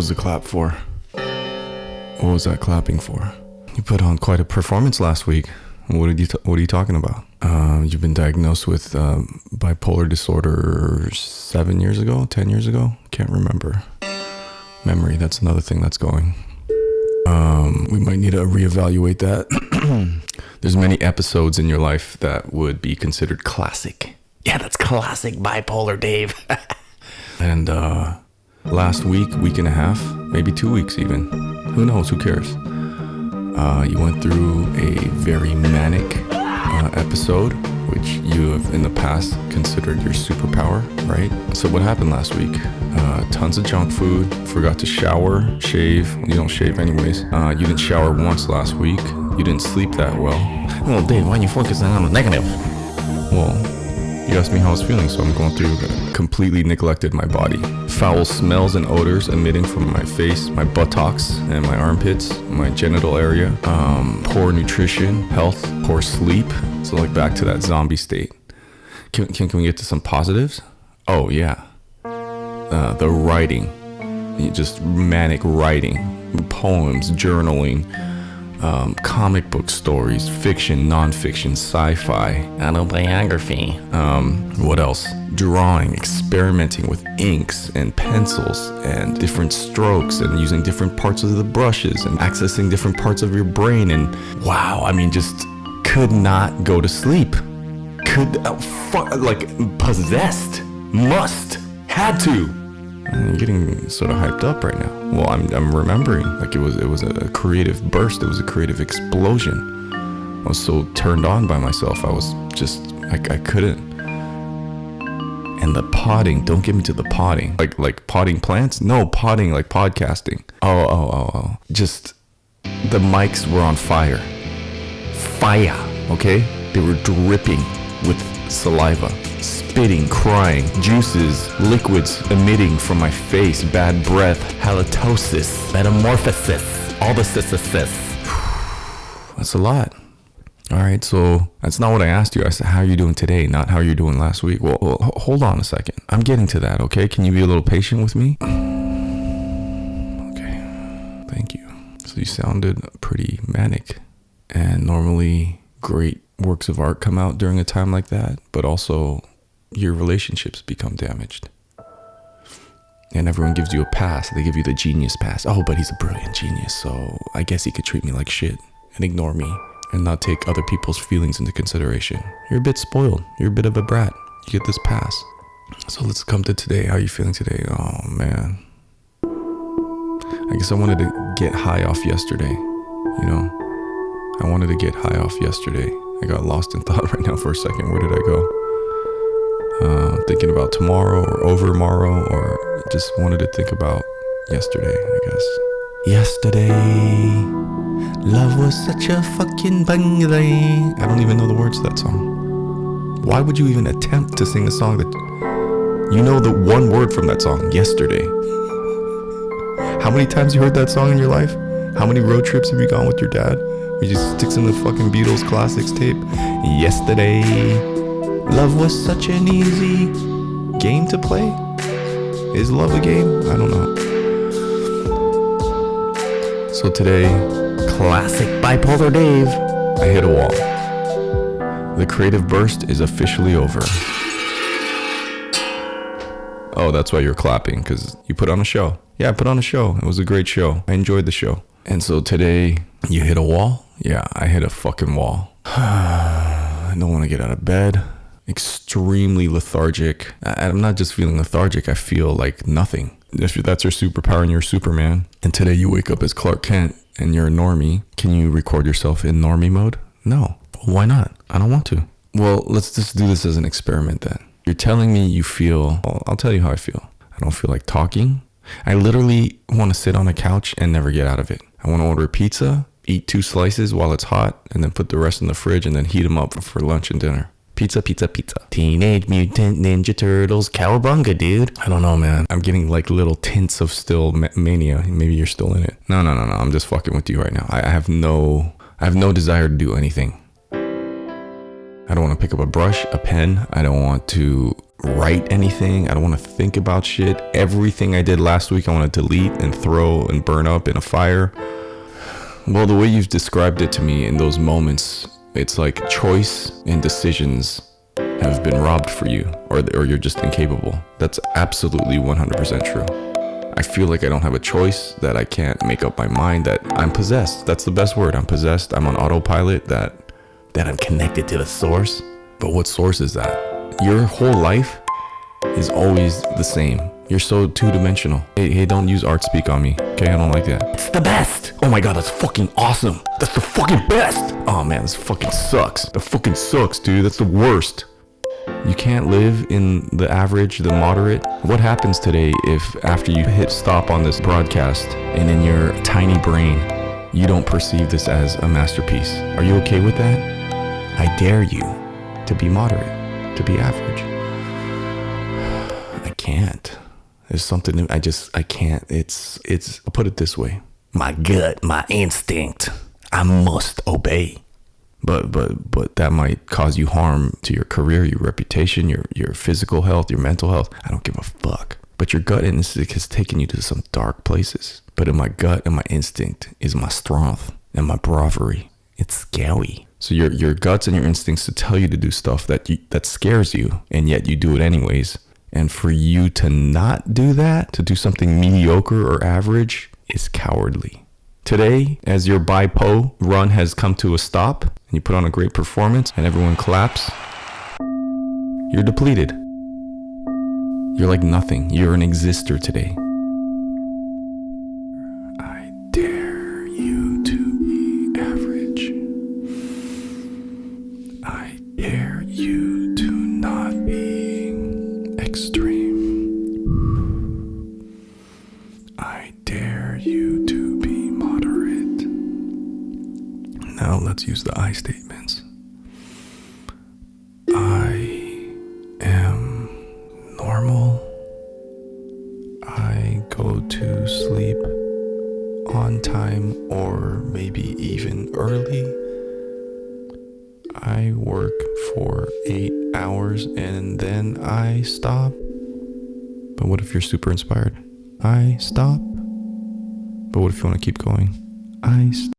was the clap for? What was that clapping for? You put on quite a performance last week. What are you talking about? You've been diagnosed with bipolar disorder 7 years ago, 10 years ago? Can't remember. Memory, that's another thing that's going. We might need to reevaluate that. There's many episodes in your life that would be considered classic. Yeah, that's classic bipolar Dave. And last week and a half, maybe 2 weeks even. Who knows? Who cares? You went through a very manic episode, which you have in the past considered your superpower, right? So what happened last week? Tons of junk food, forgot to shower, shave. You don't shave anyways. You didn't shower once last week. You didn't sleep that well. Well, Dave, why are you focusing on the negative? Well, you asked me how I was feeling, so I'm going through completely neglected my body. Foul smells and odors emitting from my face, my buttocks, and my armpits, my genital area. Poor nutrition, health, poor sleep. So like back to that zombie state. Can we get to some positives? Oh yeah. The writing. Just manic writing. Poems, journaling. Comic book stories, fiction, non-fiction, sci-fi, autobiography. What else? Drawing, experimenting with inks and pencils and different strokes and using different parts of the brushes and accessing different parts of your brain. And wow, I mean, just could not go to sleep. Possessed, had to. I'm getting sort of hyped up right now. Well, I'm remembering like it was a creative burst. It was a creative explosion. I was so turned on by myself. I was just I couldn't. And the potting, don't get me to the potting. Like potting plants? No, potting like podcasting. Oh. Just the mics were on fire. Fire, okay? They were dripping with saliva. Spitting, crying, juices, liquids emitting from my face, bad breath, halitosis, Metamorphosis. All the sis. That's a lot. All right, so that's not what I asked you. I said, how are you doing today? Not how you're doing last week. Well, hold on a second. I'm getting to that, okay? Can you be a little patient with me? Okay, thank you. So you sounded pretty manic. And normally great works of art come out during a time like that, but also your relationships become damaged. And everyone gives you a pass. They give you the genius pass. Oh, but he's a brilliant genius, so I guess he could treat me like shit and ignore me and not take other people's feelings into consideration. You're a bit spoiled. You're a bit of a brat. You get this pass. So let's come to today. How are you feeling today? Oh, man. I guess I wanted to get high off yesterday. You know? I wanted to get high off yesterday. I got lost in thought right now for a second. Where did I go? Thinking about tomorrow or overmorrow, or just wanted to think about yesterday, I guess. Yesterday, love was such a fucking bangly. I don't even know the words to that song. Why would you even attempt to sing a song that you know the one word from that song? Yesterday. How many times you heard that song in your life? How many road trips have you gone with your dad? He just sticks in the fucking Beatles classics tape. Yesterday, love was such an easy game to play. Is love a game? I don't know. So today, Classic bipolar Dave. I hit a wall. The creative burst is officially over. Oh, that's why you're clapping, because you put on a show. Yeah, I put on a show. It was a great show. I enjoyed the show. And so today, you hit a wall? Yeah, I hit a fucking wall. I don't want to get out of bed. Extremely lethargic. I'm not just feeling lethargic, I feel like nothing. If that's your superpower and you're Superman, and today you wake up as Clark Kent and you're a normie, can you record yourself in normie mode? No. Well, why not? I don't want to. Well, let's just do this as an experiment then. You're telling me you feel, I'll tell you how I feel. I don't feel like talking. I literally want to sit on a couch and never get out of it. I want to order pizza, eat 2 slices while it's hot, and then put the rest in the fridge and then heat them up for lunch and dinner. Pizza. Teenage Mutant Ninja Turtles, cowabunga, dude. I don't know, man. I'm getting like little tints of still mania. Maybe you're still in it. No. I'm just fucking with you right now. I have no desire to do anything. I don't want to pick up a brush, a pen. I don't want to write anything. I don't want to think about shit. Everything I did last week, I want to delete and throw and burn up in a fire. Well, the way you've described it to me in those moments, it's like choice and decisions have been robbed for you, or you're just incapable. That's absolutely 100% true. I feel like I don't have a choice, that I can't make up my mind, that I'm possessed. That's the best word. I'm possessed. I'm on autopilot, that I'm connected to the source. But what source is that? Your whole life is always the same. You're so two-dimensional. Hey, don't use art speak on me. Okay, I don't like that. It's the best. Oh my god, that's fucking awesome. That's the fucking best. Oh man, this fucking sucks. That fucking sucks, dude. That's the worst. You can't live in the average, the moderate. What happens today if after you hit stop on this broadcast and in your tiny brain, you don't perceive this as a masterpiece? Are you okay with that? I dare you to be moderate, to be average. I can't. There's something I can't. I'll put it this way. My gut, my instinct. I must obey. But that might cause you harm to your career, your reputation, your physical health, your mental health. I don't give a fuck. But your gut instinct has taken you to some dark places. But in my gut and my instinct is my strength and my bravery. It's scary. So your guts and your instincts to tell you to do stuff that scares you, and yet you do it anyways. And for you to not do that, to do something mediocre or average, is cowardly. Today, as your Bipolar run has come to a stop, and you put on a great performance, and everyone claps, you're depleted. You're like nothing. You're an exister today. I dare you to be average. I dare you to not be extreme. I dare you to be moderate. Now let's use the I statements. I am normal. I go to sleep on time, or maybe even early. I work for 8 hours and then I stop. But what if you're super inspired? I stop. But what if you want to keep going? I stop.